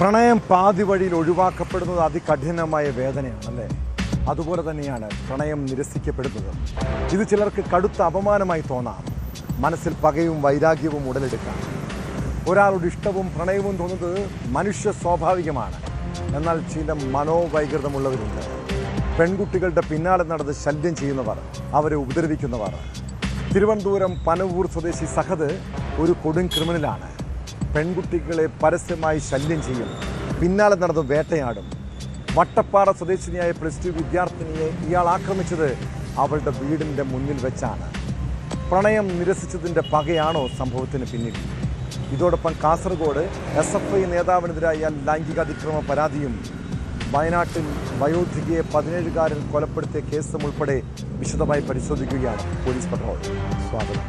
പ്രണയം പാതി വഴിയിൽ ഒഴിവാക്കപ്പെടുന്നത് അതികഠിനമായ വേദനയാണ് അല്ലേ? അതുപോലെ തന്നെയാണ് പ്രണയം നിരസിക്കപ്പെടുന്നത്. ഇത് ചിലർക്ക് കടുത്ത അപമാനമായി തോന്നാം. മനസ്സിൽ പകയും വൈരാഗ്യവും ഉടലെടുക്കാം. ഒരാളുടെ ഇഷ്ടവും പ്രണയവും തോന്നുന്നത് മനുഷ്യ സ്വാഭാവികമാണ്. എന്നാൽ ചില മനോവൈകൃതമുള്ളവരുണ്ട്. പെൺകുട്ടികളുടെ പിന്നാലെ നടന്ന് ശല്യം ചെയ്യുന്നവർ, അവരെ ഉപദ്രവിക്കുന്നവർ. തിരുവനന്തപുരം പനവൂർ സ്വദേശി സഹദ് ഒരു കൊടും ക്രിമിനലാണ്. പെൺകുട്ടികളെ പരസ്യമായി ശല്യം ചെയ്യും, പിന്നാലെ നടന്ന് വേട്ടയാടും. വട്ടപ്പാറ സ്വദേശിനിയായ +2 വിദ്യാർത്ഥിനിയെ ഇയാൾ ആക്രമിച്ചത് അവളുടെ വീടിൻ്റെ മുന്നിൽ വെച്ചാണ്. പ്രണയം നിരസിച്ചതിൻ്റെ പകയാണോ സംഭവത്തിന് പിന്നിൽ? ഇതോടൊപ്പം കാസർഗോഡ് SFI നേതാവിനെതിരായ ലൈംഗികാതിക്രമ പരാതിയും വയനാട്ടിൽ വയോധികയെ 17കാരൻ കൊലപ്പെടുത്തിയ കേസും ഉൾപ്പെടെ വിശദമായി പരിശോധിക്കുകയാണ് പോലീസ് പട്രോൾ. സ്വാഗതം.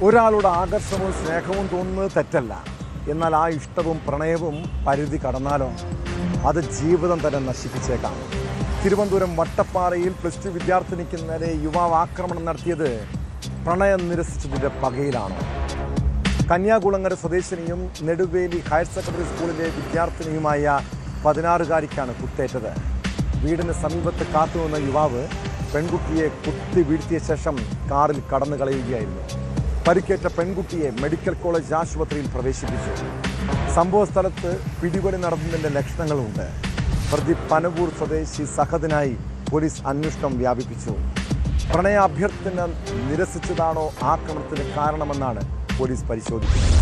ഒരാളുടെ ആകർഷണവും സ്നേഹവും തോന്നുന്നത് തെറ്റല്ല. എന്നാൽ ആ ഇഷ്ടവും പ്രണയവും പരിധി കടന്നാലോ അത് ജീവിതം തന്നെ നശിപ്പിച്ചേക്കാം. തിരുവനന്തപുരം വട്ടപ്പാറയിൽ +2 വിദ്യാർത്ഥിനിക്ക് നേരെ യുവാവ് ആക്രമണം നടത്തിയത് പ്രണയം നിരസിച്ചതിൻ്റെ പകയിലാണോ? കന്യാകുളങ്ങര സ്വദേശിനിയും നെടുവേലി ഹയർ സെക്കൻഡറി സ്കൂളിലെ വിദ്യാർത്ഥിനിയുമായ 16കാരിക്കാണ് കുത്തേറ്റത്. വീടിന് സമീപത്ത് കാത്തുനിന്ന യുവാവ് പെൺകുട്ടിയെ കുത്തി വീഴ്ത്തിയ ശേഷം കാറിൽ കടന്നു കളയുകയായിരുന്നു. പരിക്കേറ്റ പെൺകുട്ടിയെ മെഡിക്കൽ കോളേജ് ആശുപത്രിയിൽ പ്രവേശിപ്പിച്ചു. സംഭവ സ്ഥലത്ത് പിടിവലി നടന്നതിൻ്റെ ലക്ഷണങ്ങളുണ്ട്. പ്രതി പനവൂർ സ്വദേശി സഹദിനായി പോലീസ് അന്വേഷണം വ്യാപിപ്പിച്ചു. പ്രണയാഭ്യർത്ഥന നിരസിച്ചതാണോ ആക്രമണത്തിന് കാരണമെന്നാണ് പോലീസ് പരിശോധിക്കുന്നത്.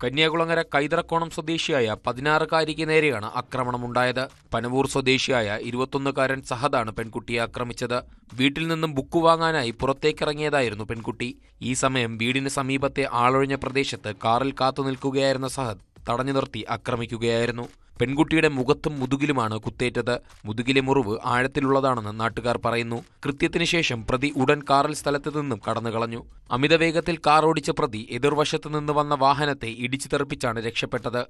കന്യാകുളങ്ങര കൈതറക്കോണം സ്വദേശിയായ 16കാരിക്ക് നേരെയാണ് ആക്രമണമുണ്ടായത്. പനവൂർ സ്വദേശിയായ 21കാരൻ സഹദാണ് പെൺകുട്ടിയെ ആക്രമിച്ചത്. വീട്ടിൽ നിന്നും ബുക്ക് വാങ്ങാനായി പുറത്തേക്കിറങ്ങിയതായിരുന്നു പെൺകുട്ടി. ഈ സമയം വീടിന് സമീപത്തെ ആളൊഴിഞ്ഞ പ്രദേശത്ത് കാറിൽ കാത്തുനിൽക്കുകയായിരുന്ന സഹദ് തടഞ്ഞു നിർത്തി ആക്രമിക്കുകയായിരുന്നു. പെൺകുട്ടിയുടെ മുഖത്തും മുതുകിലുമാണ് കുത്തേറ്റത്. മുതുകിലെ മുറിവ് ആഴത്തിലുള്ളതാണെന്ന് നാട്ടുകാർ പറയുന്നു. കൃത്യത്തിന് ശേഷം പ്രതി ഉടൻ കാറിൽ സ്ഥലത്ത് നിന്നും കടന്നുകളഞ്ഞു. അമിതവേഗത്തിൽ കാർ ഓടിച്ച പ്രതി എതിർവശത്ത് നിന്ന് വന്ന വാഹനത്തെ ഇടിച്ചു തെറിപ്പിച്ചാണ് രക്ഷപ്പെട്ടത്.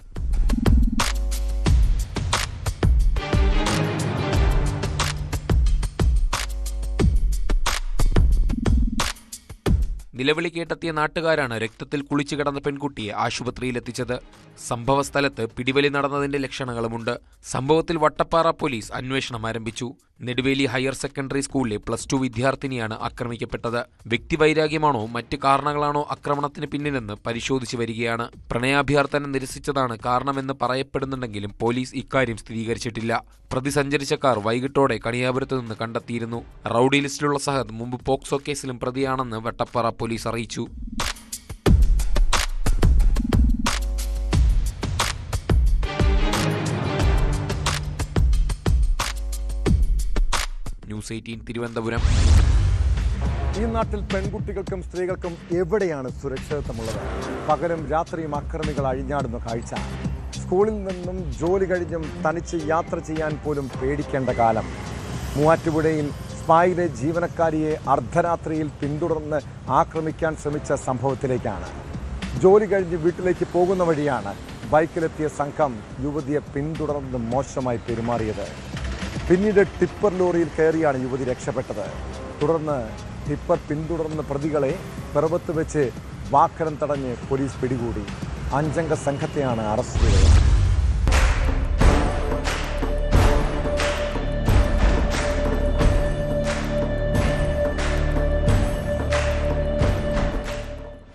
നിലവിളി കേട്ടെത്തിയ നാട്ടുകാരാണ് രക്തത്തിൽ കുളിച്ചു കിടന്ന പെൺകുട്ടിയെ ആശുപത്രിയിലെത്തിച്ചത്. സംഭവസ്ഥലത്ത് പിടിവലി നടന്നതിന്റെ ലക്ഷണങ്ങളുമുണ്ട്. സംഭവത്തിൽ വട്ടപ്പാറ പോലീസ് അന്വേഷണം ആരംഭിച്ചു. നെടുവേലി ഹയർ സെക്കൻഡറി സ്കൂളിലെ +2 വിദ്യാർത്ഥിനിയാണ് ആക്രമിക്കപ്പെട്ടത്. വ്യക്തിവൈരാഗ്യമാണോ മറ്റ് കാരണങ്ങളാണോ ആക്രമണത്തിന് പിന്നിലെന്ന് പരിശോധിച്ചു വരികയാണ്. പ്രണയാഭ്യർത്ഥന നിരസിച്ചതാണ് കാരണമെന്ന് പറയപ്പെടുന്നുണ്ടെങ്കിലും പോലീസ് ഇക്കാര്യം സ്ഥിരീകരിച്ചിട്ടില്ല. പ്രതി സഞ്ചരിച്ച കാർ വൈകിട്ടോടെ കണിയാപുരത്ത് നിന്ന് കണ്ടെത്തിയിരുന്നു. റൌഡി ലിസ്റ്റിലുള്ള സഹദ് മുമ്പ് പോക്സോ കേസിലും പ്രതിയാണെന്ന് വട്ടപ്പാറ പോലീസ് അറിയിച്ചു. ന്യൂസ് 18 തിരുവനന്തപുരം. ഈ നാട്ടിൽ പെൺകുട്ടികൾക്കും സ്ത്രീകൾക്കും എവിടെയാണ് സുരക്ഷിതത്വമുള്ളത്? പകലും രാത്രിയും അക്രമികൾ അഴിഞ്ഞാടുന്ന കാഴ്ച. സ്കൂളിൽ നിന്നും ജോലി കഴിഞ്ഞും തനിച്ച് യാത്ര ചെയ്യാൻ പോലും പേടിക്കേണ്ട കാലം. മൂവാറ്റുപുഴയിൽ സ്പായിലെ ജീവനക്കാരിയെ അർദ്ധരാത്രിയിൽ പിന്തുടർന്ന് ആക്രമിക്കാൻ ശ്രമിച്ച സംഭവത്തിലേക്കാണ്. ജോലി കഴിഞ്ഞ് വീട്ടിലേക്ക് പോകുന്ന വഴിയാണ് ബൈക്കിലെത്തിയ സംഘം യുവതിയെ പിന്തുടർന്ന് മോശമായി പെരുമാറിയത്. പിന്നീട് ടിപ്പർ ലോറിയിൽ കയറിയാണ് യുവതി രക്ഷപ്പെട്ടത്. തുടർന്ന് ടിപ്പർ പിന്തുടർന്ന പ്രതികളെ പിറവത്ത് വെച്ച് വാക്കരം തടഞ്ഞ് പോലീസ് പിടികൂടി. 5 അംഗ സംഘത്തെയാണ് അറസ്റ്റ് ചെയ്തത്.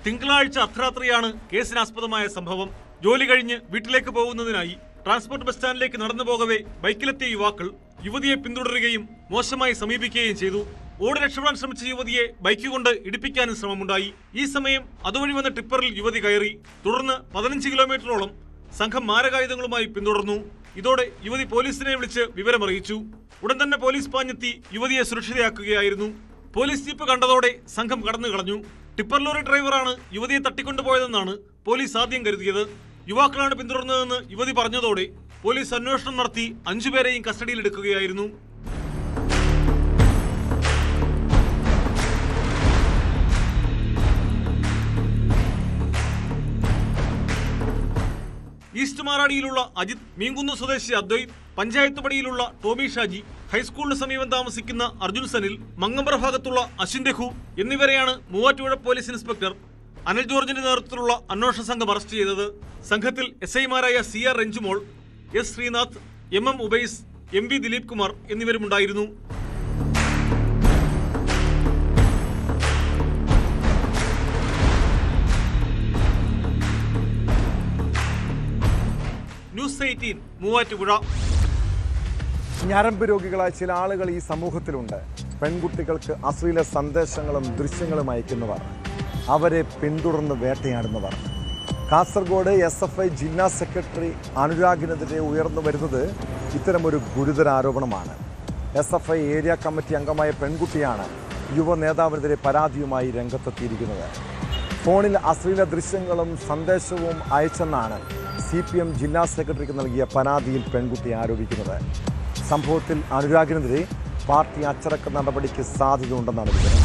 തിങ്കളാഴ്ച അർദ്ധരാത്രിയാണ് കേസിനാസ്പദമായ സംഭവം. ജോലി കഴിഞ്ഞ് വീട്ടിലേക്ക് പോകുന്നതിനായി ട്രാൻസ്പോർട്ട് ബസ് സ്റ്റാൻഡിലേക്ക് നടന്നു പോകവേ ബൈക്കിലെത്തിയ യുവാക്കൾ യുവതിയെ പിന്തുടരുകയും മോശമായി സമീപിക്കുകയും ചെയ്തു. ഓടി രക്ഷപ്പെടാൻ ശ്രമിച്ച യുവതിയെ ബൈക്ക് കൊണ്ട് ഇടിപ്പിക്കാനും ശ്രമമുണ്ടായി. ഈ സമയം അതുവഴി വന്ന ടിപ്പറിൽ യുവതി കയറി. തുടർന്ന് 15 കിലോമീറ്ററോളം സംഘം മാരകായുധങ്ങളുമായി പിന്തുടർന്നു. ഇതോടെ യുവതി പോലീസിനെ വിളിച്ച് വിവരമറിയിച്ചു. ഉടൻ തന്നെ പോലീസ് പാഞ്ഞെത്തി യുവതിയെ സുരക്ഷിതയാക്കുകയായിരുന്നു. പോലീസ് ജീപ്പ് കണ്ടതോടെ സംഘം കടന്നു കളഞ്ഞു. ടിപ്പർ ലോറി ഡ്രൈവറാണ് യുവതിയെ തട്ടിക്കൊണ്ടുപോയതെന്നാണ് പോലീസ് ആദ്യം കരുതിയത്. യുവാക്കളാണ് പിന്തുടർന്നതെന്ന് യുവതി പറഞ്ഞതോടെ പോലീസ് അന്വേഷണം നടത്തി 5 പേരെയും കസ്റ്റഡിയിലെടുക്കുകയായിരുന്നു. ഈസ്റ്റ് മാറാടിയിലുള്ള അജിത്, മീൻകുന്ന് സ്വദേശി അദ്വൈത്, പഞ്ചായത്ത് പടിയിലുള്ള ടോമി ഷാജി, ഹൈസ്കൂളിന് സമീപം താമസിക്കുന്ന അർജുൻ സനിൽ, മങ്ങമ്പ്ര ഭാഗത്തുള്ള അശ്വിൻ രഘു എന്നിവരെയാണ് മൂവാറ്റുപുഴ പോലീസ് ഇൻസ്പെക്ടർ അനിൽ ജോർജിന്റെ നേതൃത്വത്തിലുള്ള അന്വേഷണ സംഘം അറസ്റ്റ് ചെയ്തത്. സംഘത്തിൽ SI-മാരായ CR Ranjumol, S Sreenath, MM Ubais, MV Dileep Kumar എന്നിവരുമുണ്ടായിരുന്നു. ന്യൂസ് 18 മൂവാറ്റുപുഴ. ഞരമ്പ് രോഗികളായ ചില ആളുകൾ ഈ സമൂഹത്തിലുണ്ട്. പെൺകുട്ടികൾക്ക് അശ്ലീല സന്ദേശങ്ങളും ദൃശ്യങ്ങളും അയക്കുന്നവർ, അവരെ പിന്തുടർന്ന് വേട്ടയാടുന്നവർ. കാസർഗോഡ് SFI ജില്ലാ സെക്രട്ടറി അനുരാഗിനെതിരെ ഉയർന്നു വരുന്നത് ഇത്തരമൊരു ഗുരുതര ആരോപണമാണ്. SFI ഏരിയ കമ്മിറ്റി അംഗമായ പെൺകുട്ടിയാണ് യുവ നേതാവിനെതിരെ പരാതിയുമായി രംഗത്തെത്തിയിരിക്കുന്നത്. ഫോണിൽ അശ്ലീല ദൃശ്യങ്ങളും സന്ദേശവും അയച്ചെന്നാണ് CPM ജില്ലാ സെക്രട്ടറിക്ക് നൽകിയ പരാതിയിൽ പെൺകുട്ടി ആരോപിക്കുന്നത്. സംഭവത്തിൽ അനുരാഗിനെതിരെ പാർട്ടി അച്ചടക്ക നടപടിക്ക് സാധ്യതയുണ്ടെന്നാണ് വിവരം.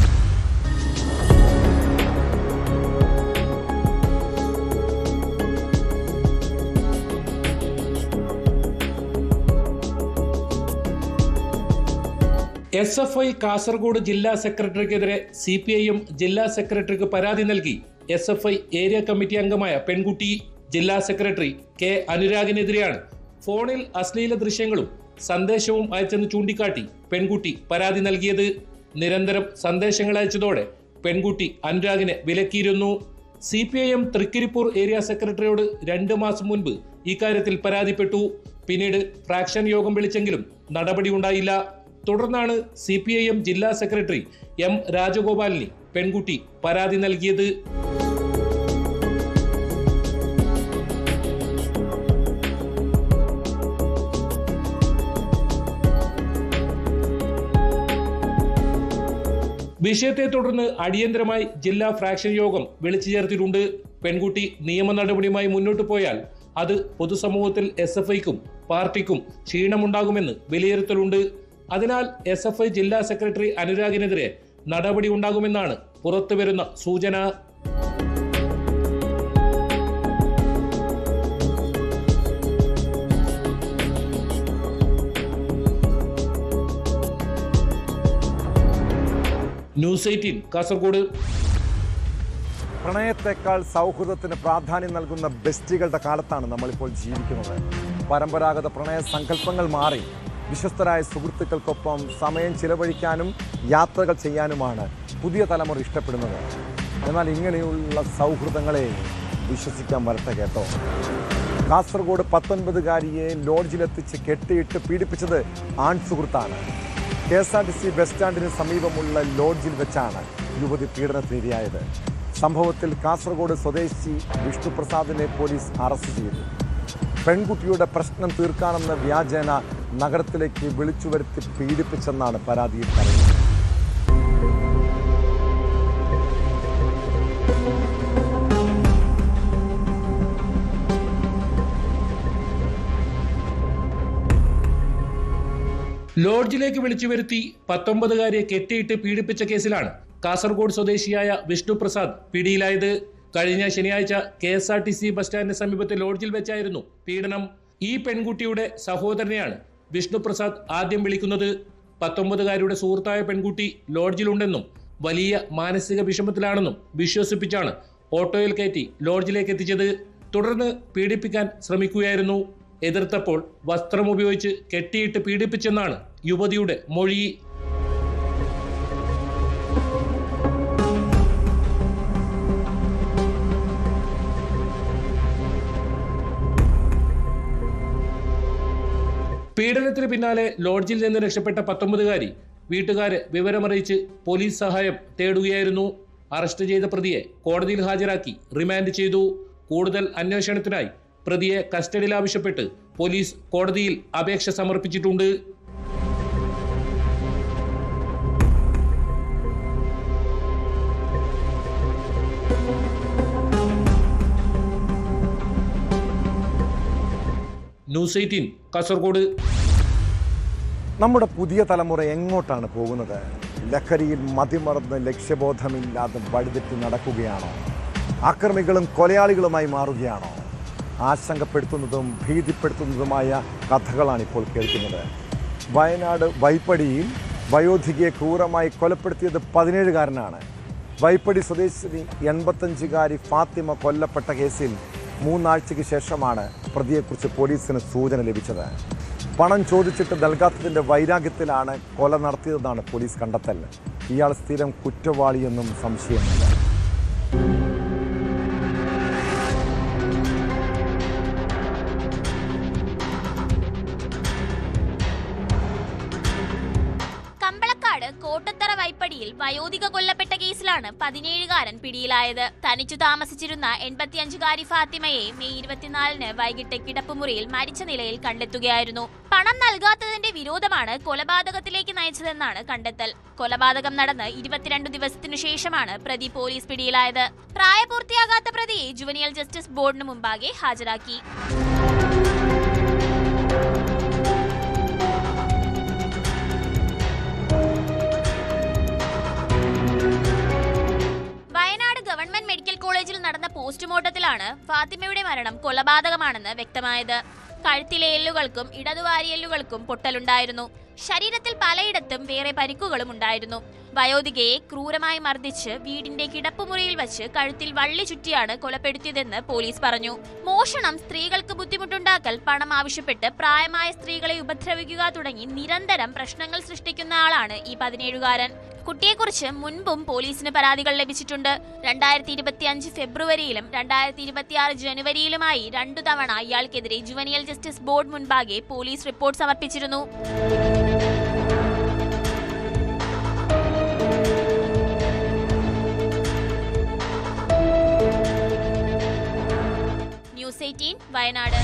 SFI കാസർഗോഡ് ജില്ലാ സെക്രട്ടറിക്കെതിരെ CPIM ജില്ലാ സെക്രട്ടറിക്ക് പരാതി നൽകി SFI ഏരിയ കമ്മിറ്റി അംഗമായ പെൺകുട്ടി ജില്ലാ സെക്രട്ടറി K അനുരാഗിനെതിരെയാണ് ഫോണിൽ അശ്ലീല ദൃശ്യങ്ങളും സന്ദേശവും അയച്ചെന്ന് ചൂണ്ടിക്കാട്ടി പെൺകുട്ടി പരാതി നൽകിയത്. നിരന്തരം സന്ദേശങ്ങൾ അയച്ചതോടെ പെൺകുട്ടി അനുരാഗിനെ വിലക്കിയിരുന്നു. CPIM തൃക്കരിപ്പൂർ ഏരിയ സെക്രട്ടറിയോട് 2 മാസം മുൻപ് ഇക്കാര്യത്തിൽ പരാതിപ്പെട്ടു. പിന്നീട് ഫ്രാക്ഷൻ യോഗം വിളിച്ചെങ്കിലും നടപടി ഉണ്ടായില്ല. തുടർന്നാണ് CPIM ജില്ലാ സെക്രട്ടറി M രാജഗോപാലിന് പെൺകുട്ടി പരാതി നൽകിയത്. വിഷയത്തെ തുടർന്ന് അടിയന്തരമായി ജില്ലാ ഫ്രാക്ഷൻ യോഗം വിളിച്ചു ചേർത്തിട്ടുണ്ട്. പെൺകുട്ടി നിയമ നടപടിയുമായി മുന്നോട്ട് പോയാൽ അത് പൊതുസമൂഹത്തിൽ SFIക്കും പാർട്ടിക്കും ക്ഷീണമുണ്ടാകുമെന്ന് വിലയിരുത്തലുണ്ട്. അതിനാൽ SFI ജില്ലാ സെക്രട്ടറി അനുരാഗിനെതിരെ നടപടി ഉണ്ടാകുമെന്നാണ് പുറത്തുവരുന്ന സൂചന. ന്യൂസ് 18 കാസർഗോഡ്. പ്രണയത്തെക്കാൾ സൗഹൃദത്തിന് പ്രാധാന്യം നൽകുന്ന ബെസ്റ്റികളുടെ കാലത്താണ് നമ്മളിപ്പോൾ ജീവിക്കുന്നത്. പരമ്പരാഗത പ്രണയ സങ്കല്പങ്ങൾ മാറി വിശ്വസ്തരായ സുഹൃത്തുക്കൾക്കൊപ്പം സമയം ചിലവഴിക്കാനും യാത്രകൾ ചെയ്യാനുമാണ് പുതിയ തലമുറ ഇഷ്ടപ്പെടുന്നത്. എന്നാൽ ഇങ്ങനെയുള്ള സൗഹൃദങ്ങളെ വിശ്വസിക്കാൻ വരട്ടെ കേട്ടോ. കാസർഗോഡ് 19-കാരിയെ ലോഡ്ജിലെത്തിച്ച് കെട്ടിയിട്ട് പീഡിപ്പിച്ചത് ആൺ സുഹൃത്താണ്. KSRTC ബസ് സ്റ്റാൻഡിന് സമീപമുള്ള ലോഡ്ജിൽ വെച്ചാണ് യുവതി പീഡനത്തിനിരയായത്. സംഭവത്തിൽ കാസർഗോഡ് സ്വദേശി വിഷ്ണുപ്രസാദിനെ പോലീസ് അറസ്റ്റ് ചെയ്തു. പെൺകുട്ടിയുടെ പ്രശ്നം തീർക്കാനെന്ന വ്യാജേന നഗരത്തിലേക്ക് വിളിച്ചു വരുത്തി പീഡിപ്പിച്ചെന്നാണ് പരാതിയിൽ പറയുന്നത്. ലോഡ്ജിലേക്ക് വിളിച്ചു വരുത്തി 19-കാരിയെ കെട്ടിയിട്ട് പീഡിപ്പിച്ച കേസിലാണ് കാസർഗോഡ് സ്വദേശിയായ വിഷ്ണുപ്രസാദ് പിടിയിലായത്. കഴിഞ്ഞ ശനിയാഴ്ച KSRTC ബസ് സ്റ്റാൻഡിന് സമീപത്തെ ലോഡ്ജിൽ വെച്ചായിരുന്നു പീഡനം. ഈ പെൺകുട്ടിയുടെ സഹോദരനെയാണ് വിഷ്ണുപ്രസാദ് ആദ്യം വിളിക്കുന്നത്. 19-കാരിയുടെ സുഹൃത്തായ പെൺകുട്ടി ലോഡ്ജിലുണ്ടെന്നും വലിയ മാനസിക വിഷമത്തിലാണെന്നും വിശ്വസിപ്പിച്ചാണ് ഓട്ടോയിൽ കയറ്റി ലോഡ്ജിലേക്ക് എത്തിച്ചത്. തുടർന്ന് പീഡിപ്പിക്കാൻ ശ്രമിക്കുകയായിരുന്നു. എതിർത്തപ്പോൾ വസ്ത്രം ഉപയോഗിച്ച് കെട്ടിയിട്ട് പീഡിപ്പിച്ചെന്നാണ് യുവതിയുടെ മൊഴി. പീഡനത്തിന് പിന്നാലെ ലോഡ്ജിൽ നിന്ന് രക്ഷപ്പെട്ട 19-കാരി വീട്ടുകാരെ വിവരമറിയിച്ച് പോലീസ് സഹായം തേടുകയായിരുന്നു. അറസ്റ്റ് ചെയ്ത പ്രതിയെ കോടതിയിൽ ഹാജരാക്കി റിമാൻഡ് ചെയ്തു. കൂടുതൽ അന്വേഷണത്തിനായി പ്രതിയെ കസ്റ്റഡിയിൽ ആവശ്യപ്പെട്ട് പോലീസ് കോടതിയിൽ അപേക്ഷ സമർപ്പിച്ചിട്ടുണ്ട്. ന്യൂസ് 18 കാസർഗോഡ്. നമ്മുടെ പുതിയ തലമുറ എങ്ങോട്ടാണ് പോകുന്നത്? ലഹരിയിൽ മതിമറന്ന് ലക്ഷ്യബോധമില്ലാതെ വഴിതെറ്റി നടക്കുകയാണോ? ആക്രമികളും കൊലയാളികളുമായി മാറുകയാണോ? ആശങ്കപ്പെടുത്തുന്നതും ഭീതിപ്പെടുത്തുന്നതുമായ കഥകളാണ് ഇപ്പോൾ കേൾക്കുന്നത്. വയനാട് വൈപ്പടിയിൽ വയോധികയെ ക്രൂരമായി കൊലപ്പെടുത്തിയത് 17-കാരനാണ്. വൈപ്പടി സ്വദേശിനി 85-കാരി ഫാത്തിമ കൊല്ലപ്പെട്ട കേസിൽ 3 ആഴ്ചയ്ക്ക് ശേഷമാണ് പ്രതിയെക്കുറിച്ച് പോലീസിന് സൂചന ലഭിച്ചത്. പണം ചോദിച്ചിട്ട് നൽകാത്തതിൻ്റെ വൈരാഗ്യത്തിലാണ് കൊല നടത്തിയതെന്നാണ് പോലീസ് കണ്ടെത്തൽ. ഇയാൾ സ്ഥിരം കുറ്റവാളിയെന്നും സംശയമില്ല. കോട്ടത്തറ വൈപ്പടിയിൽ വയോധിക കൊല്ലപ്പെട്ട കേസിലാണ് 17-കാരൻ പിടിയിലായത്. തനിച്ചു താമസിച്ചിരുന്ന 85-കാരി ഫാത്തിമയെ മെയ് 24-ന് വൈകിട്ട് കിടപ്പുമുറിയിൽ മരിച്ച നിലയിൽ കണ്ടെത്തുകയായിരുന്നു. പണം നൽകാത്തതിന്റെ വിരോധമാണ് കൊലപാതകത്തിലേക്ക് നയിച്ചതെന്നാണ് കണ്ടെത്തൽ. കൊലപാതകം നടന്ന് 22 ദിവസത്തിനു ശേഷമാണ് പ്രതി പോലീസ് പിടിയിലായത്. പ്രായപൂർത്തിയാകാത്ത പ്രതിയെ ജുവനിയൽ ജസ്റ്റിസ് ബോർഡിന് മുമ്പാകെ ഹാജരാക്കി. മെഡിക്കൽ കോളേജിൽ നടന്ന പോസ്റ്റ്മോർട്ടത്തിലാണ് ഫാത്തിമയുടെ മരണം കൊലപാതകമാണെന്ന് വ്യക്തമായത്. കഴുത്തിലെ എല്ലുകൾക്കും ഇടതുവാരിയെല്ലുകൾക്കും പൊട്ടലുണ്ടായിരുന്നു. ശരീരത്തിൽ പലയിടത്തും വേറെ പരിക്കുകളും ഉണ്ടായിരുന്നു. വയോധികയെ ക്രൂരമായി മർദ്ദിച്ച് വീടിന്റെ കിടപ്പുമുറിയിൽ വച്ച് കഴുത്തിൽ വള്ളി ചുറ്റിയാണ് കൊലപ്പെടുത്തിയതെന്ന് പോലീസ് പറഞ്ഞു. മോഷണം, സ്ത്രീകൾക്ക് ബുദ്ധിമുട്ടുണ്ടാക്കൽ, പണം ആവശ്യപ്പെട്ട് പ്രായമായ സ്ത്രീകളെ ഉപദ്രവിക്കുക തുടങ്ങി നിരന്തരം പ്രശ്നങ്ങൾ സൃഷ്ടിക്കുന്ന ആളാണ് ഈ 17-കാരൻ. കുട്ടിയെക്കുറിച്ച് മുൻപും പോലീസിന് പരാതികൾ ലഭിച്ചിട്ടുണ്ട്. 2025 ഫെബ്രുവരിയിലും 2026 ജനുവരിയിലുമായി 2 തവണ ഇയാൾക്കെതിരെ ജുവനിയൽ ജസ്റ്റിസ് ബോർഡ് മുൻപാകെ പോലീസ് റിപ്പോർട്ട് സമർപ്പിച്ചിരുന്നു. ന്യൂസ് 18 വയനാട്.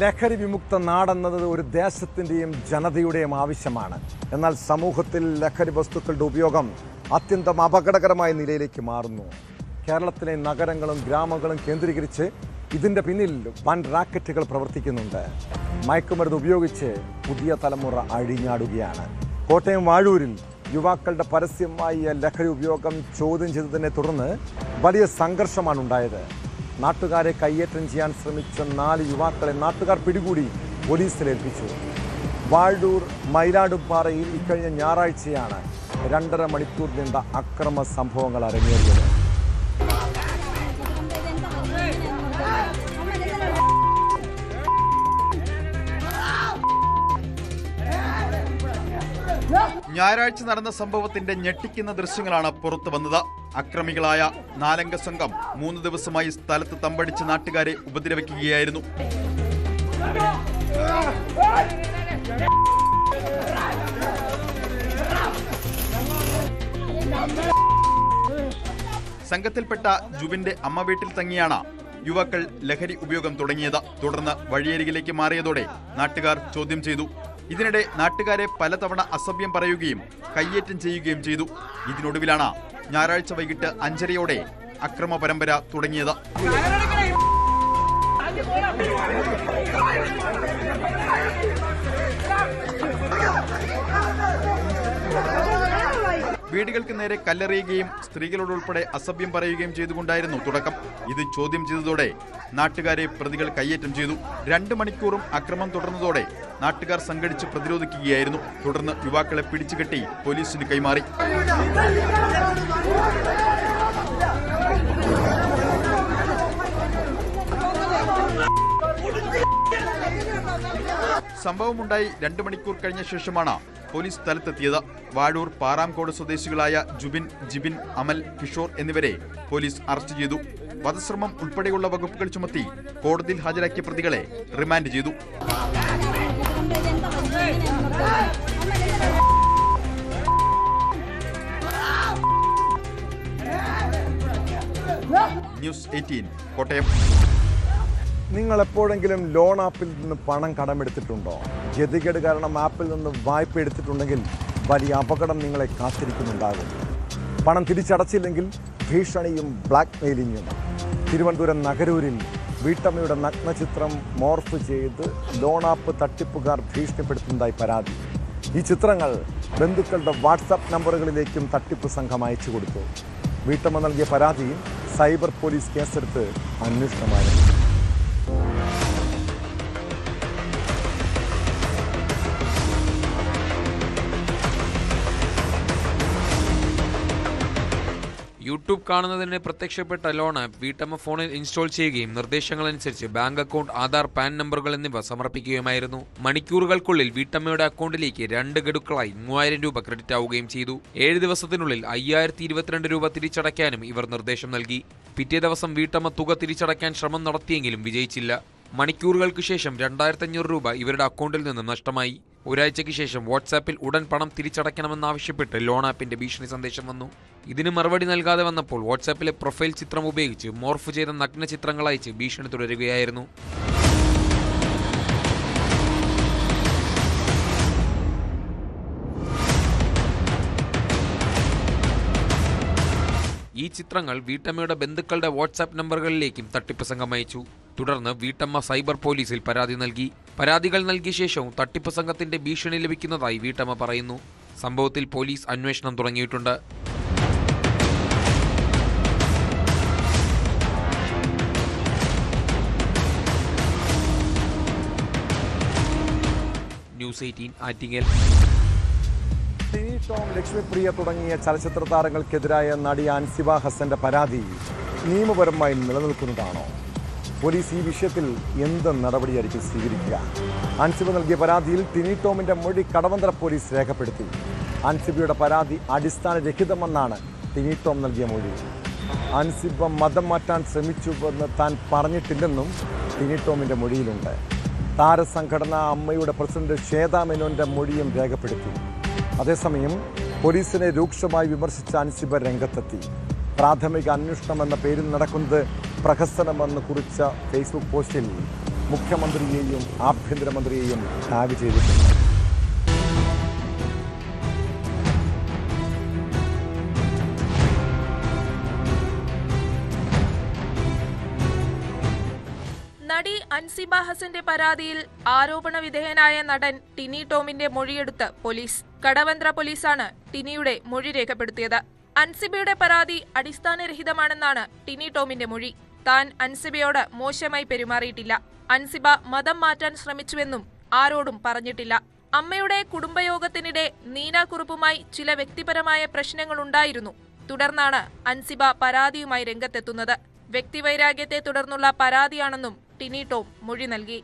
ലഹരി വിമുക്ത നാടെന്നത് ഒരു ദേശത്തിൻ്റെയും ജനതയുടെയും ആവശ്യമാണ്. എന്നാൽ സമൂഹത്തിൽ ലഹരി വസ്തുക്കളുടെ ഉപയോഗം അത്യന്തം അപകടകരമായ നിലയിലേക്ക് മാറുന്നു. കേരളത്തിലെ നഗരങ്ങളും ഗ്രാമങ്ങളും കേന്ദ്രീകരിച്ച് ഇതിൻ്റെ പിന്നിൽ വൻ റാക്കറ്റുകൾ പ്രവർത്തിക്കുന്നുണ്ട്. മയക്കുമരുന്ന് ഉപയോഗിച്ച് പുതിയ തലമുറ അഴിഞ്ഞാടുകയാണ്. കോട്ടയം വാഴൂരിൽ യുവാക്കളുടെ പരസ്യമായ ലഹരി ഉപയോഗം ചോദ്യം ചെയ്തതിനെ തുടർന്ന് വലിയ സംഘർഷമാണ് ഉണ്ടായത്. നാട്ടുകാരെ കയ്യേറ്റം ചെയ്യാൻ ശ്രമിച്ച 4 യുവാക്കളെ നാട്ടുകാർ പിടികൂടി പോലീസിലേൽപ്പിച്ചു. വാഴൂർ മയിലാടുംപാറയിൽ ഇക്കഴിഞ്ഞ ഞായറാഴ്ചയാണ് 2.5 മണിക്കൂർ നീണ്ട അക്രമ സംഭവങ്ങൾ അരങ്ങേറിയത്. ഞായറാഴ്ച നടന്ന സംഭവത്തിന്റെ ഞെട്ടിക്കുന്ന ദൃശ്യങ്ങളാണ് പുറത്തു വന്നത്. അക്രമികളായ 4-അംഗ സംഘം 3 ദിവസമായി സ്ഥലത്ത് തമ്പടിച്ച് നാട്ടുകാരെ ഉപദ്രവിക്കുകയായിരുന്നു. സംഘത്തിൽപ്പെട്ട ജുബിന്റെ അമ്മ വീട്ടിൽ തങ്ങിയാണ് യുവാക്കൾ ലഹരി ഉപയോഗം തുടങ്ങിയത്. തുടർന്ന് വഴിയരികിലേക്ക് മാറിയതോടെ നാട്ടുകാർ ചോദ്യം ചെയ്തു. ഇതിനിടെ നാട്ടുകാരെ പലതവണ അസഭ്യം പറയുകയും കയ്യേറ്റം ചെയ്യുകയും ചെയ്തു. ഇതിനൊടുവിലാണ് ഞായറാഴ്ച വൈകിട്ട് 5:30-യോടെ അക്രമ പരമ്പര തുടങ്ങിയത്. വീടുകൾക്ക് നേരെ കല്ലെറിയുകയും സ്ത്രീകളോടുൾപ്പെടെ അസഭ്യം പറയുകയും ചെയ്തുകൊണ്ടായിരുന്നു തുടക്കം. ഇത് ചോദ്യം ചെയ്തതോടെ നാട്ടുകാരെ പ്രതികൾ കയ്യേറ്റം ചെയ്തു. 2 മണിക്കൂറും അക്രമം തുടർന്നതോടെ നാട്ടുകാർ സംഘടിച്ച് പ്രതിരോധിക്കുകയായിരുന്നു. തുടർന്ന് യുവാക്കളെ പിടിച്ചുകെട്ടി പോലീസിന് കൈമാറി. സംഭവമുണ്ടായി 2 മണിക്കൂർ കഴിഞ്ഞ ശേഷമാണ് പോലീസ് സ്ഥലത്തെത്തിയത്. വാഴൂർ പാറാംകോട് സ്വദേശികളായ ജുബിൻ, ജിബിൻ, അമൽ, കിഷോർ എന്നിവരെ പോലീസ് അറസ്റ്റ് ചെയ്തു. വധശ്രമം ഉൾപ്പെടെയുള്ള വകുപ്പുകൾ ചുമത്തി കോടതിയിൽ ഹാജരാക്കിയ പ്രതികളെ റിമാൻഡ് ചെയ്തു. ന്യൂസ് 18 കോട്ടയം. നിങ്ങൾ എപ്പോഴെങ്കിലും ലോൺ ആപ്പിൽ നിന്ന് പണം കടമെടുത്തിട്ടുണ്ടോ? ഗതികേട് കാരണം ആപ്പിൽ നിന്ന് വായ്പ എടുത്തിട്ടുണ്ടെങ്കിൽ വലിയ അപകടം നിങ്ങളെ കാത്തിരിക്കുന്നുണ്ടാകും. പണം തിരിച്ചടച്ചില്ലെങ്കിൽ ഭീഷണിയും ബ്ലാക്ക് മെയിലിങ്ങും. തിരുവനന്തപുരം നഗരൂരിൽ വീട്ടമ്മയുടെ നഗ്നചിത്രം മോർഫ് ചെയ്ത് ലോൺ ആപ്പ് തട്ടിപ്പുകാർ ഭീഷണിപ്പെടുത്തുന്നതായി പരാതി. ഈ ചിത്രങ്ങൾ ബന്ധുക്കളുടെ വാട്സാപ്പ് നമ്പറുകളിലേക്കും തട്ടിപ്പ് സംഘം അയച്ചു കൊടുത്തു. വീട്ടമ്മ നൽകിയ പരാതിയിൽ സൈബർ പോലീസ് കേസെടുത്ത് അന്വേഷണം ആരംഭിച്ചു. യൂട്യൂബ് കാണുന്നതിന് പ്രത്യക്ഷപ്പെട്ട ലോൺ ആപ്പ് വീട്ടമ്മ ഫോണിൽ ഇൻസ്റ്റാൾ ചെയ്യുകയും നിർദ്ദേശങ്ങളനുസരിച്ച് ബാങ്ക് അക്കൗണ്ട്, ആധാർ, പാൻ നമ്പറുകൾ എന്നിവ സമർപ്പിക്കുകയുമായിരുന്നു. മണിക്കൂറുകൾക്കുള്ളിൽ വീട്ടമ്മയുടെ അക്കൗണ്ടിലേക്ക് 2 ഗഡുക്കളായി 3000 രൂപ ക്രെഡിറ്റ് ആവുകയും ചെയ്തു. 7 ദിവസത്തിനുള്ളിൽ 5022 രൂപ തിരിച്ചടയ്ക്കാനും ഇവർ നിർദ്ദേശം നൽകി. പിറ്റേ ദിവസം വീട്ടമ്മ തുക തിരിച്ചടയ്ക്കാൻ ശ്രമം നടത്തിയെങ്കിലും വിജയിച്ചില്ല. മണിക്കൂറുകൾക്ക് ശേഷം 2500 രൂപ ഇവരുടെ അക്കൗണ്ടിൽ നിന്നും നഷ്ടമായി. ഒരാഴ്ചയ്ക്ക് ശേഷം വാട്സാപ്പിൽ ഉടൻ പണം തിരിച്ചടയ്ക്കണമെന്നാവശ്യപ്പെട്ട് ലോൺ ആപ്പിന്റെ ഭീഷണി സന്ദേശം വന്നു. ഇതിന് മറുപടി നൽകാതെ വന്നപ്പോൾ വാട്സാപ്പിലെ പ്രൊഫൈൽ ചിത്രം ഉപയോഗിച്ച് മോർഫ് ചെയ്ത നഗ്ന ചിത്രങ്ങൾ അയച്ച് ഭീഷണി തുടരുകയായിരുന്നു. ഈ ചിത്രങ്ങൾ വീട്ടമ്മയുടെ ബന്ധുക്കളുടെ വാട്സാപ്പ് നമ്പറുകളിലേക്കും തട്ടിപ്പ് സംഘം അയച്ചു. തുടർന്ന് വീട്ടമ്മ സൈബർ പോലീസിൽ പരാതി നൽകി. പരാതികൾ നൽകിയ ശേഷവും തട്ടിപ്പ് സംഘത്തിന്റെ ഭീഷണി ലഭിക്കുന്നതായി വീട്ടമ്മ പറയുന്നു. സംഭവത്തിൽ പോലീസ് അന്വേഷണം തുടങ്ങിയിട്ടുണ്ട്. ന്യൂസ് 18 ആറ്റിങ്ങൽ. ടിനി ടോം, ലക്ഷ്മിപ്രിയ തുടങ്ങിയ ചലച്ചിത്ര താരങ്ങൾക്കെതിരായ നടി അൻസിബ ഹസന്റെ പരാതി നിയമപരമായി നിലനിൽക്കുന്നതാണോ? പോലീസ് ഈ വിഷയത്തിൽ എന്ത് നടപടിയായിരിക്കും സ്വീകരിക്കുക? അൻസിബ നൽകിയ പരാതിയിൽ ടിനി ടോമിന്റെ മൊഴി കടവന്ത്ര പോലീസ് രേഖപ്പെടുത്തി. അൻസിബയുടെ പരാതി അടിസ്ഥാനരഹിതമെന്നാണ് ടിനി ടോം നൽകിയ മൊഴി. അൻസിബ മതം മാറ്റാൻ ശ്രമിച്ചുവെന്ന് താൻ പറഞ്ഞിട്ടില്ലെന്നും ടിനി ടോമിന്റെ മൊഴിയിലുണ്ട്. താരസംഘടന അമ്മയുടെ പ്രസിഡന്റ് ശ്വേതാ മേനോന്റെ മൊഴിയും രേഖപ്പെടുത്തി. അതേസമയം പോലീസിനെ രൂക്ഷമായി വിമർശിച്ച അൻസിബ രംഗത്തെത്തി. പ്രാഥമിക അന്വേഷണം എന്ന പേരിൽ നടക്കുന്നത് പ്രഹസനമെന്ന് കുറിച്ച ഫേസ്ബുക്ക് പോസ്റ്റിൽ മുഖ്യമന്ത്രിയെയും ആഭ്യന്തരമന്ത്രിയെയും ടാഗ് ചെയ്തിട്ടുണ്ട്. നടി അൻസിബ ഹസന്റെ പരാതിയിൽ ആരോപണ വിധേയനായ നടൻ ടിനി ടോമിന്റെ മൊഴിയെടുത്ത് പോലീസ്. കടവന്ത്ര പോലീസാണ് ടിനിയുടെ മൊഴി രേഖപ്പെടുത്തിയത്. അൻസിബയുടെ പരാതി അടിസ്ഥാനരഹിതമാണെന്നാണ് ടിനി ടോമിന്റെ മൊഴി. താൻ അൻസിബയോട് മോശമായി പെരുമാറിയിട്ടില്ല. അൻസിബ മതം മാറ്റാൻ ശ്രമിച്ചുവെന്നും ആരോടും പറഞ്ഞിട്ടില്ല. അമ്മയുടെ കുടുംബയോഗത്തിനിടെ നീനാക്കുറുപ്പുമായി ചില വ്യക്തിപരമായ പ്രശ്നങ്ങളുണ്ടായിരുന്നു. തുടർന്നാണ് അൻസിബ പരാതിയുമായി രംഗത്തെത്തുന്നത്. വ്യക്തിവൈരാഗ്യത്തെ തുടർന്നുള്ള പരാതിയാണെന്നും ടിനി ടോം മൊഴി നൽകി.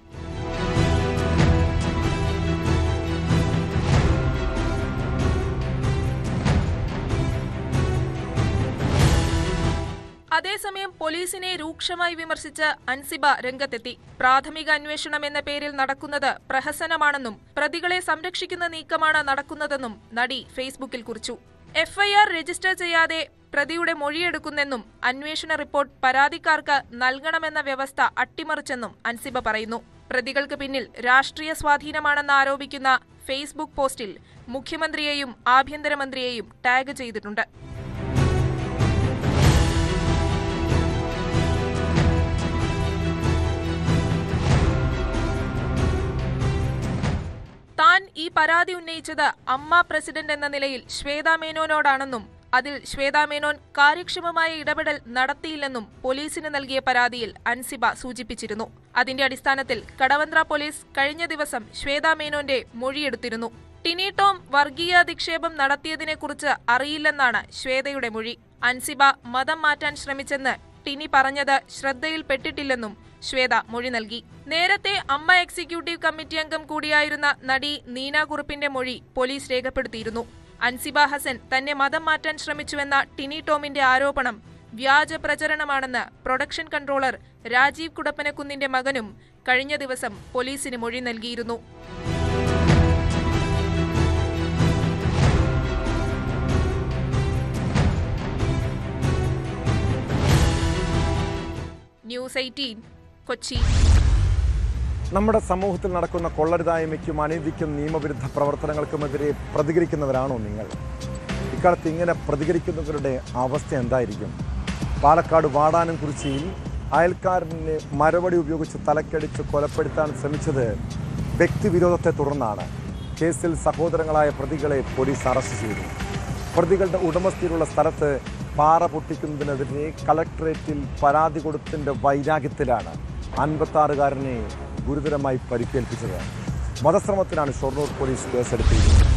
അതേസമയം പോലീസിനെ രൂക്ഷമായി വിമർശിച്ച് അൻസിബ രംഗത്തെത്തി. പ്രാഥമിക അന്വേഷണം എന്ന പേരിൽ നടക്കുന്നത് പ്രഹസനമാണെന്നും പ്രതികളെ സംരക്ഷിക്കുന്ന നീക്കമാണ് നടക്കുന്നതെന്നും നടി ഫേസ്ബുക്കിൽ കുറിച്ചു. എഫ്ഐആർ രജിസ്റ്റർ ചെയ്യാതെ പ്രതിയുടെ മൊഴിയെടുക്കുന്നെന്നും അന്വേഷണ റിപ്പോർട്ട് പരാതിക്കാർക്ക് നൽകണമെന്ന വ്യവസ്ഥ അട്ടിമറിച്ചെന്നും അൻസിബ പറയുന്നു. പ്രതികൾക്ക് പിന്നിൽ രാഷ്ട്രീയ സ്വാധീനമാണെന്ന് ആരോപിക്കുന്ന ഫേസ്ബുക്ക് പോസ്റ്റിൽ മുഖ്യമന്ത്രിയെയും ആഭ്യന്തരമന്ത്രിയെയും ടാഗ് ചെയ്തിട്ടുണ്ട്. താൻ ഈ പരാതി ഉന്നയിച്ചത് അമ്മ പ്രസിഡന്റ് എന്ന നിലയിൽ ശ്വേതാ മേനോനോടാണെന്നും അതിൽ ശ്വേതാ മേനോൻ കാര്യക്ഷമമായ ഇടപെടൽ നടത്തിയില്ലെന്നും പോലീസിന് നൽകിയ പരാതിയിൽ അൻസിബ സൂചിപ്പിച്ചിരുന്നു. അതിന്റെ അടിസ്ഥാനത്തിൽ കടവന്ത്ര പോലീസ് കഴിഞ്ഞ ദിവസം ശ്വേതാ മേനോന്റെ മൊഴിയെടുത്തിരുന്നു. ടിനി ടോം വർഗീയാധിക്ഷേപം നടത്തിയതിനെക്കുറിച്ച് അറിയില്ലെന്നാണ് ശ്വേതയുടെ മൊഴി. അൻസിബ മതം മാറ്റാൻ ശ്രമിച്ചെന്ന് ടിനി പറഞ്ഞത് ശ്രദ്ധയിൽപ്പെട്ടിട്ടില്ലെന്നും ശ്വേത മൊഴി നൽകി. നേരത്തെ അമ്മ എക്സിക്യൂട്ടീവ് കമ്മിറ്റി അംഗം കൂടിയായിരുന്ന നടി നീനാകുറുപ്പിന്റെ മൊഴി പോലീസ് രേഖപ്പെടുത്തിയിരുന്നു. അൻസിബ ഹസൻ തന്നെ മതം മാറ്റാൻ ശ്രമിച്ചുവെന്ന ടിനി ടോമിന്റെ ആരോപണം വ്യാജ പ്രചരണമാണെന്ന് പ്രൊഡക്ഷൻ കൺട്രോളർ രാജീവ് കുടപ്പനക്കുന്നിന്റെ മകനും കഴിഞ്ഞ ദിവസം പോലീസിന് മൊഴി നൽകിയിരുന്നു. ന്യൂസ് 18 കൊച്ചി. നമ്മുടെ സമൂഹത്തിൽ നടക്കുന്ന കൊള്ളരുതായ്മയ്ക്കും അനീതിക്കും നിയമവിരുദ്ധ പ്രവർത്തനങ്ങൾക്കുമെതിരെ പ്രതികരിക്കുന്നവരാണോ നിങ്ങൾ? ഇക്കാലത്ത് ഇങ്ങനെ പ്രതികരിക്കുന്നവരുടെ അവസ്ഥ എന്തായിരിക്കും? പാലക്കാട് വാടാനംകുറിച്ചിയിൽ അയൽക്കാരനെ മരവടി ഉപയോഗിച്ച് തലക്കടിച്ച് കൊലപ്പെടുത്താൻ ശ്രമിച്ചത് വ്യക്തിവിരോധത്തെ തുടർന്നാണ്. കേസിൽ സഹോദരങ്ങളായ പ്രതികളെ പോലീസ് അറസ്റ്റ് ചെയ്തു. പ്രതികളുടെ ഉടമസ്ഥയിലുള്ള സ്ഥലത്ത് പാറ പൊട്ടിക്കുന്നതിനെതിരെ കളക്ടറേറ്റിൽ പരാതി കൊടുത്തതിൻ്റെ വൈരാഗ്യത്തിലാണ് 56-കാരനെ ഗുരുതരമായി പരിക്കേൽപ്പിച്ചത്. വധശ്രമത്തിനാണ് ഷൊർണൂർ പോലീസ് കേസെടുത്തിരിക്കുന്നത്.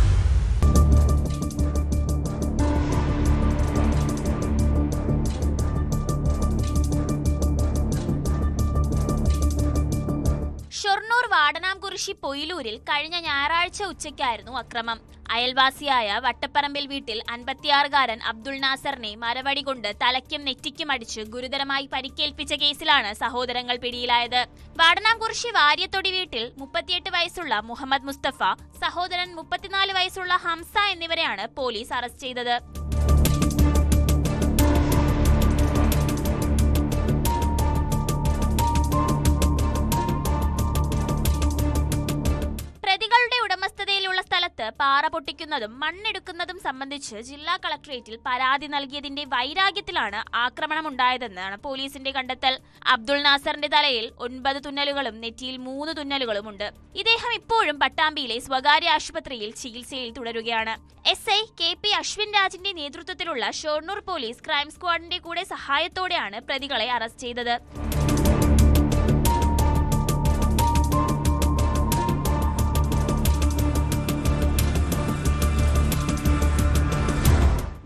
ഷൊർണൂർ വാടനാംകുറിശി പൊയിലൂരിൽ കഴിഞ്ഞ ഞായറാഴ്ച ഉച്ചയ്ക്കായിരുന്നു അക്രമം. അയൽവാസിയായ വട്ടപ്പറമ്പിൽ വീട്ടിൽ 56-കാരൻ അബ്ദുൾ നാസറിനെ മരവടി കൊണ്ട് തലയ്ക്കും നെറ്റിക്കും അടിച്ച് ഗുരുതരമായി പരിക്കേൽപ്പിച്ച കേസിലാണ് സഹോദരങ്ങൾ പിടിയിലായത്. വാടനാംകുറിശി വാര്യത്തൊടി വീട്ടിൽ 38 വയസ്സുള്ള മുഹമ്മദ് മുസ്തഫ, സഹോദരൻ 34 വയസ്സുള്ള ഹംസ എന്നിവരെയാണ് പോലീസ് അറസ്റ്റ് ചെയ്തത്. പ്രതികളുടെ ഉടമസ്ഥതയിലുള്ള സ്ഥലത്ത് പാറ പൊട്ടിക്കുന്നതും മണ്ണെടുക്കുന്നതും സംബന്ധിച്ച് ജില്ലാ കളക്ടറേറ്റിൽ പരാതി നൽകിയതിന്റെ വൈരാഗ്യത്തിലാണ് ആക്രമണമുണ്ടായതെന്നാണ് പോലീസിന്റെ കണ്ടെത്തൽ. അബ്ദുൾ നാസറിന്റെ തലയിൽ 9 തുന്നലുകളും നെറ്റിയിൽ 3 തുന്നലുകളുമുണ്ട്. ഇദ്ദേഹം ഇപ്പോഴും പട്ടാമ്പിയിലെ സ്വകാര്യ ആശുപത്രിയിൽ ചികിത്സയിൽ തുടരുകയാണ്. SI KP അശ്വിൻ രാജിന്റെ നേതൃത്വത്തിലുള്ള ഷൊർണൂർ പോലീസ് ക്രൈം സ്ക്വാഡിന്റെ കൂടെ സഹായത്തോടെയാണ് പ്രതികളെ അറസ്റ്റ് ചെയ്തത്.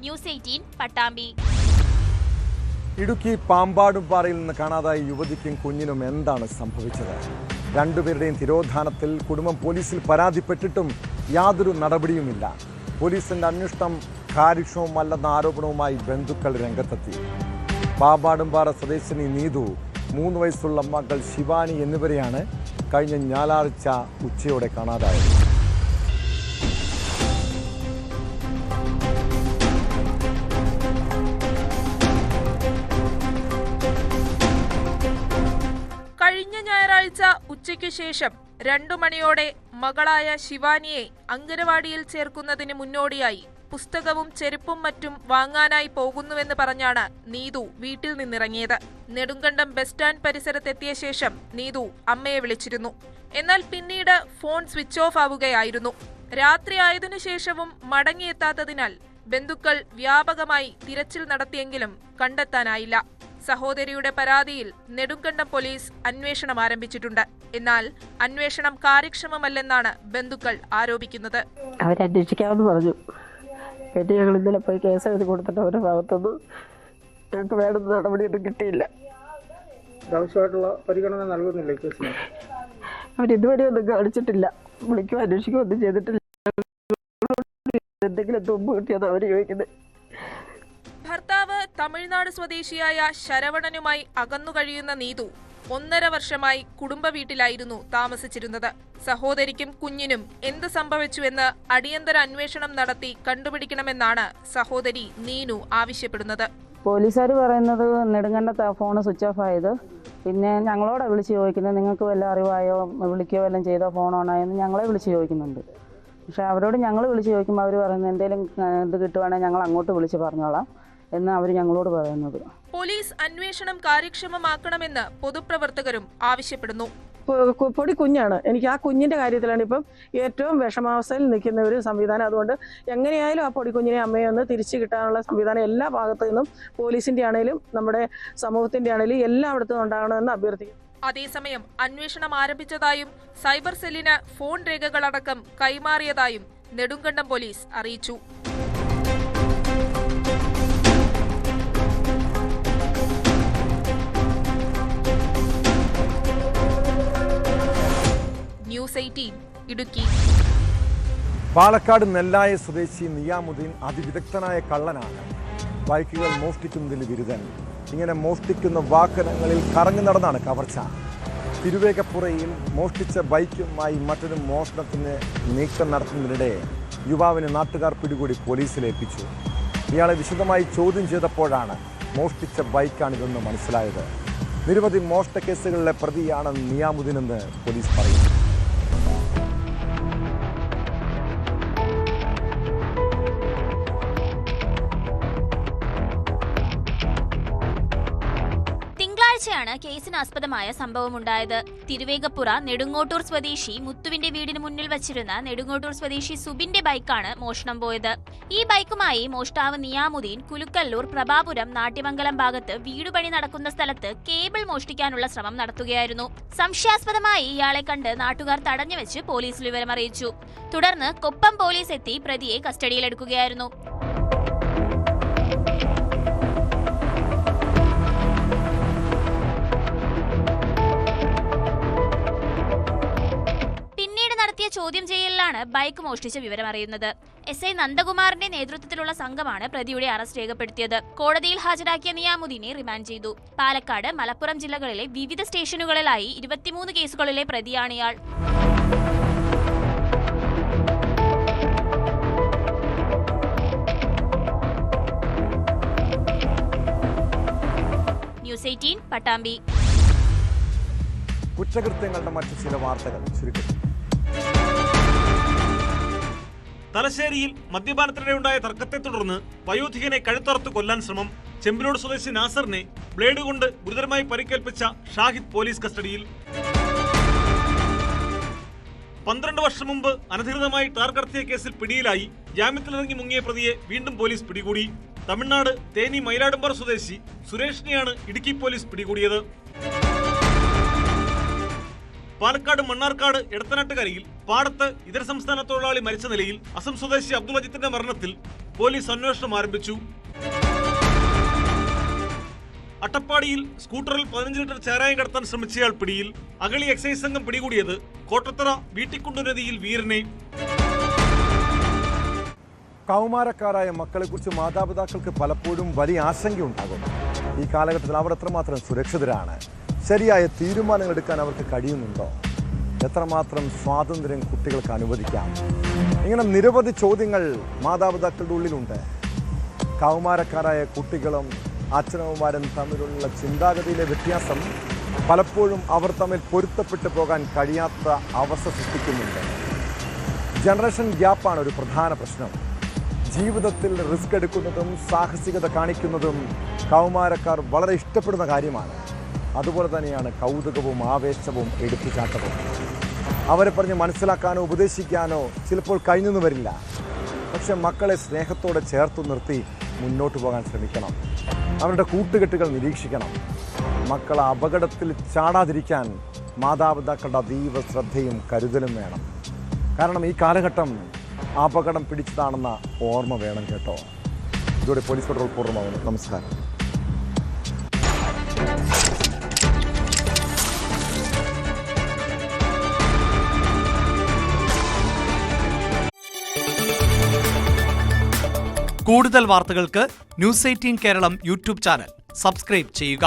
ന്യൂസ് 18 പട്ടാമ്പി. ഇടുക്കി പാമ്പാടുംപാറയിൽ നിന്ന് കാണാതായ യുവതിക്കും കുഞ്ഞിനും എന്താണ് സംഭവിച്ചത്? രണ്ടുപേരുടെയും തിരോധാനത്തിൽ കുടുംബം പോലീസിൽ പരാതിപ്പെട്ടിട്ടും യാതൊരു നടപടിയുമില്ല. പോലീസിന്റെ അന്വേഷണം കാര്യക്ഷമമല്ലെന്ന ആരോപണവുമായി ബന്ധുക്കൾ രംഗത്തെത്തി. പാമ്പാടുംപാറ സ്വദേശിനി നീതു, 3 വയസ്സുള്ള മകൾ ശിവാനി എന്നിവരെയാണ് കഴിഞ്ഞ ഞായറാഴ്ച ഉച്ചയോടെ കാണാതായത്. കഴിഞ്ഞ ഞായറാഴ്ച ഉച്ചയ്ക്കു ശേഷം 2 മണിയോടെ മകളായ ശിവാനിയെ അംഗനവാടിയിൽ ചേർക്കുന്നതിന് മുന്നോടിയായി പുസ്തകവും ചെരുപ്പും മറ്റും വാങ്ങാനായി പോകുന്നുവെന്ന് പറഞ്ഞാണ് നീതു വീട്ടിൽ നിന്നിറങ്ങിയത്. നെടുങ്കണ്ടം ബസ് സ്റ്റാൻഡ് പരിസരത്തെത്തിയ ശേഷം നീതു അമ്മയെ വിളിച്ചിരുന്നു. എന്നാൽ പിന്നീട് ഫോൺ സ്വിച്ച് ഓഫ് ആവുകയായിരുന്നു. രാത്രി ആയതിനു ശേഷവും മടങ്ങിയെത്താത്തതിനാൽ ബന്ധുക്കൾ വ്യാപകമായി തിരച്ചിൽ നടത്തിയെങ്കിലും കണ്ടെത്താനായില്ല. സഹോദരിയുടെ പരാതിയിൽ നെടുങ്കണ്ടം പോലീസ് അന്വേഷണം ആരംഭിച്ചിട്ടുണ്ട്. എന്നാൽ അന്വേഷണം കാര്യക്ഷമമല്ലെന്നാണ് ബന്ധുക്കൾ ആരോപിക്കുന്നത്. അവരന്വേഷിക്കാമെന്ന് പറഞ്ഞു. പിന്നെ ഞങ്ങൾ ഇന്നലെ പോയി കേസ് എഴുതി കൊടുത്തിട്ട് അവരുടെ ഭാഗത്തുനിന്ന് ഞങ്ങൾക്ക് വേണ്ടുന്ന നടപടിയൊന്നും കിട്ടിയില്ല. ആവശ്യമായിട്ടുള്ള പരിഗണന നൽകുന്നില്ല കേസിന്. അവരിതുവരെ ഒന്നും കാണിച്ചിട്ടില്ല. വിളിക്കുകയോ അന്വേഷിക്കുകയോ ഒന്നും ചെയ്തിട്ടില്ല. എന്തെങ്കിലും തുമ്പ് കിട്ടിയെന്ന് അവർ ചോദിക്കുന്നത്. ഭർത്താവ് തമിഴ്നാട് സ്വദേശിയായ ശരവണനുമായി അകന്നുകഴിയുന്ന നീതു 1.5 വർഷമായി കുടുംബ വീട്ടിലായിരുന്നു താമസിച്ചിരുന്നത്. സഹോദരിക്കും കുഞ്ഞിനും എന്ത് സംഭവിച്ചുവെന്ന് അടിയന്തര അന്വേഷണം നടത്തി കണ്ടുപിടിക്കണമെന്നാണ് സഹോദരി നീനു ആവശ്യപ്പെടുന്നത്. പോലീസുകാർ പറയുന്നത് നെടുങ്കണ്ടത്ത് ഫോൺ സ്വിച്ച് ഓഫ് ആയത്. പിന്നെ ഞങ്ങളോടെ വിളിച്ച് ചോദിക്കുന്നത് നിങ്ങൾക്ക് വല്ല അറിവായോ, വിളിക്കുകയോ വല്ലതും ചെയ്തോ, ഫോൺ ഓണായെന്ന് ഞങ്ങളെ വിളിച്ച് ചോദിക്കുന്നുണ്ട്. പക്ഷെ അവരോട് ഞങ്ങൾ വിളിച്ച് ചോദിക്കുമ്പോൾ അവർ പറയുന്നത് എന്തെങ്കിലും ഇത് കിട്ടുവാണെങ്കിൽ ഞങ്ങൾ അങ്ങോട്ട് വിളിച്ച് പറഞ്ഞോളാം എന്ന് അവർ ഞങ്ങളോട് പറയുന്നത്. പോലീസ് അന്വേഷണം കാര്യക്ഷമമാക്കണമെന്ന് പൊതുപ്രവർത്തകരും ആവശ്യപ്പെടുന്നു. പൊടി കുഞ്ഞാണ്. എനിക്ക് ആ കുഞ്ഞിൻ്റെ കാര്യത്തിലാണ് ഇപ്പം ഏറ്റവും വിഷമാവസ്ഥയിൽ നിൽക്കുന്ന ഒരു സംവിധാനം. അതുകൊണ്ട് എങ്ങനെയായാലും ആ പൊടിക്കുഞ്ഞിനെ അമ്മയെ ഒന്ന് തിരിച്ചു കിട്ടാനുള്ള സംവിധാനം എല്ലാ ഭാഗത്തു നിന്നും പോലീസിൻ്റെ ആണെങ്കിലും നമ്മുടെ സമൂഹത്തിൻ്റെ ആണെങ്കിലും എല്ലായിടത്തും ഉണ്ടാകണമെന്ന് അഭ്യർത്ഥിക്കുന്നു. അതേസമയം അന്വേഷണം ആരംഭിച്ചതായും സൈബർ സെല്ലിന് ഫോൺ രേഖകളടക്കം കൈമാറിയതായും നെടുങ്കണ്ടം പോലീസ് അറിയിച്ചു. ന്യൂസ് 18 ഇടുക്കി. പാലക്കാട് നെല്ലായ സ്വദേശി നിയാമുദ്ദീൻ അതിവിദഗ്ധനായ കള്ളനാണ്. ബൈക്കുകൾ മോഷ്ടിക്കുന്നതിൽ ബിരുദൻ. ഇങ്ങനെ മോഷ്ടിക്കുന്ന വാഹനങ്ങളിൽ കറങ്ങി നടന്നാണ് കവർച്ച. തിരുവേഗപ്പുറയിൽ മോഷ്ടിച്ച ബൈക്കുമായി മറ്റൊരു മോഷണത്തിന് നീക്കം നടത്തുന്നതിനിടെ യുവാവിനെ നാട്ടുകാർ പിടികൂടി പോലീസിലേൽപ്പിച്ചു. ഇയാളെ വിശദമായി ചോദ്യം ചെയ്തപ്പോഴാണ് മോഷ്ടിച്ച ബൈക്കാണിതെന്ന് മനസ്സിലായത്. നിരവധി മോഷണ കേസുകളിലെ പ്രതിയാണ് നിയാമുദ്ദീനെന്ന് പോലീസ് പറയുന്നു. തിങ്കളാഴ്ചയാണ് കേസിനാസ്പദമായ സംഭവമുണ്ടായത്. തിരുവേഗപ്പുറ നെടുങ്ങോട്ടൂർ സ്വദേശി മുത്തുവിന്റെ വീടിന് മുന്നിൽ വച്ചിരുന്ന നെടുങ്ങോട്ടൂർ സ്വദേശി സുബിന്റെ ബൈക്കാണ് മോഷണം പോയത്. ഈ ബൈക്കുമായി മോഷ്ടാവ് നിയാമുദ്ദീൻ കുലുക്കല്ലൂർ പ്രഭാപുരം നാട്യമംഗലം ഭാഗത്ത് വീടുപണി നടക്കുന്ന സ്ഥലത്ത് കേബിൾ മോഷ്ടിക്കാനുള്ള ശ്രമം നടത്തുകയായിരുന്നു. സംശയാസ്പദമായി ഇയാളെ കണ്ട് നാട്ടുകാർ തടഞ്ഞുവെച്ച് പോലീസിൽ വിവരമറിയിച്ചു. തുടർന്ന് കൊപ്പം പോലീസ് എത്തി പ്രതിയെ കസ്റ്റഡിയിലെടുക്കുകയായിരുന്നു. ചോദ്യം ചെയ്യലിലാണ് ബൈക്ക് മോഷ്ടിച്ച വിവരമറിയുന്നത്. SI നന്ദകുമാറിന്റെ നേതൃത്വത്തിലുള്ള സംഘമാണ് പ്രതിയുടെ അറസ്റ്റ് രേഖപ്പെടുത്തിയത്. കോടതിയിൽ ഹാജരാക്കിയ നിയാമുദ്ദീനെ റിമാൻഡ് ചെയ്തു. പാലക്കാട്, മലപ്പുറം ജില്ലകളിലെ വിവിധ സ്റ്റേഷനുകളിലായി 23 കേസുകളിലെ പ്രതിയാണിയാൾ. ന്യൂസ് 18 പട്ടാമ്പി. കുറ്റകൃത്യങ്ങളുടെ മറ്റു ചില വാർത്തകൾ ചുരുക്കത്തിൽ. തലശ്ശേരിയിൽ മദ്യപാനത്തിനിടെയുണ്ടായ തർക്കത്തെ തുടർന്ന് വയോധികനെ കഴുത്തറുത്ത് കൊല്ലാൻ ശ്രമം. ചെമ്പിലോട് സ്വദേശി നാസറിനെ ബ്ലേഡ് കൊണ്ട് ഗുരുതരമായി പരിക്കേൽപ്പിച്ച ഷാഹിദ് പോലീസ് കസ്റ്റഡിയിൽ. 12 വർഷം മുമ്പ് അനധികൃതമായി ടാർ കടത്തിയ കേസിൽ പിടിയിലായി ജാമ്യത്തിലിറങ്ങി മുങ്ങിയ പ്രതിയെ വീണ്ടും പോലീസ് പിടികൂടി. തമിഴ്നാട് തേനി മയിലാടുംപാറ സ്വദേശി സുരേഷിനെയാണ് ഇടുക്കി പോലീസ് പിടികൂടിയത്. പാലക്കാട് മണ്ണാർക്കാട് എടത്തനാട്ടുകരയിൽ പാടത്ത് ഇതര സംസ്ഥാന തൊഴിലാളി മരിച്ച നിലയിൽ അസം സ്വദേശി അബ്ദുൾ അജിത്തിന്റെ മരണത്തിൽ പോലീസ് അന്വേഷണം ആരംഭിച്ചു. അട്ടപ്പാടിയിൽ സ്കൂട്ടറിൽ 15 ലിറ്റർ ചാരായം കടത്താൻ ശ്രമിച്ചയാൾ പിടിയിൽ. അഗളി എക്സൈസ് സംഘം പിടികൂടിയത് കോട്ടത്തറ വീട്ടിക്കുണ്ടു നദിയിൽ വീരനെ. കൗമാരക്കാരായ മക്കളെക്കുറിച്ച് മാതാപിതാക്കൾക്ക് പലപ്പോഴും വലിയ ആശങ്കയുണ്ടാകും. ഈ കാലഘട്ടത്തിൽ അവർ എത്രമാത്രം സുരക്ഷിതരാണ്? ശരിയായ തീരുമാനങ്ങൾ എടുക്കാൻ അവർക്ക് കഴിയുന്നുണ്ടോ? എത്രമാത്രം സ്വാതന്ത്ര്യം കുട്ടികൾക്ക് അനുവദിക്കാം? ഇങ്ങനെ നിരവധി ചോദ്യങ്ങൾ മാതാപിതാക്കളുടെ ഉള്ളിലുണ്ട്. കൗമാരക്കാരായ കുട്ടികളും അച്ഛനമ്മമാരും തമ്മിലുള്ള ചിന്താഗതിയിലെ വ്യത്യാസം പലപ്പോഴും അവർ തമ്മിൽ പൊരുത്തപ്പെട്ടു പോകാൻ കഴിയാത്ത അവസ്ഥ സൃഷ്ടിക്കുന്നുണ്ട്. ജനറേഷൻ ഗ്യാപ്പാണ് ഒരു പ്രധാന പ്രശ്നം. ജീവിതത്തിൽ റിസ്ക് എടുക്കുന്നതും സാഹസികത കാണിക്കുന്നതും കൗമാരക്കാർ വളരെ ഇഷ്ടപ്പെടുന്ന കാര്യമാണ്. അതുപോലെ തന്നെയാണ് കൗതുകവും ആവേശവും എടുത്തുചാട്ടവും. അവരെ പറഞ്ഞ് മനസ്സിലാക്കാനോ ഉപദേശിക്കാനോ ചിലപ്പോൾ കഴിഞ്ഞെന്ന് വരില്ല. പക്ഷെ മക്കളെ സ്നേഹത്തോടെ ചേർത്തു നിർത്തി മുന്നോട്ട് പോകാൻ ശ്രമിക്കണം. അവരുടെ കൂട്ടുകെട്ടുകൾ നിരീക്ഷിക്കണം. മക്കൾ അപകടത്തിൽ ചാടാതിരിക്കാൻ മാതാപിതാക്കളുടെ അതീവ ശ്രദ്ധയും കരുതലും വേണം. കാരണം ഈ കാലഘട്ടം അപകടം പിടിച്ചതാണെന്ന ഓർമ്മ വേണം കേട്ടോ. ഇതോടെ പോലീസ് പെട്രോൾ പൂർണ്ണമാകുന്നു. നമസ്കാരം. കൂടുതൽ വാർത്തകൾക്ക് news 18 Kerala YouTube channel subscribe ചെയ്യുക.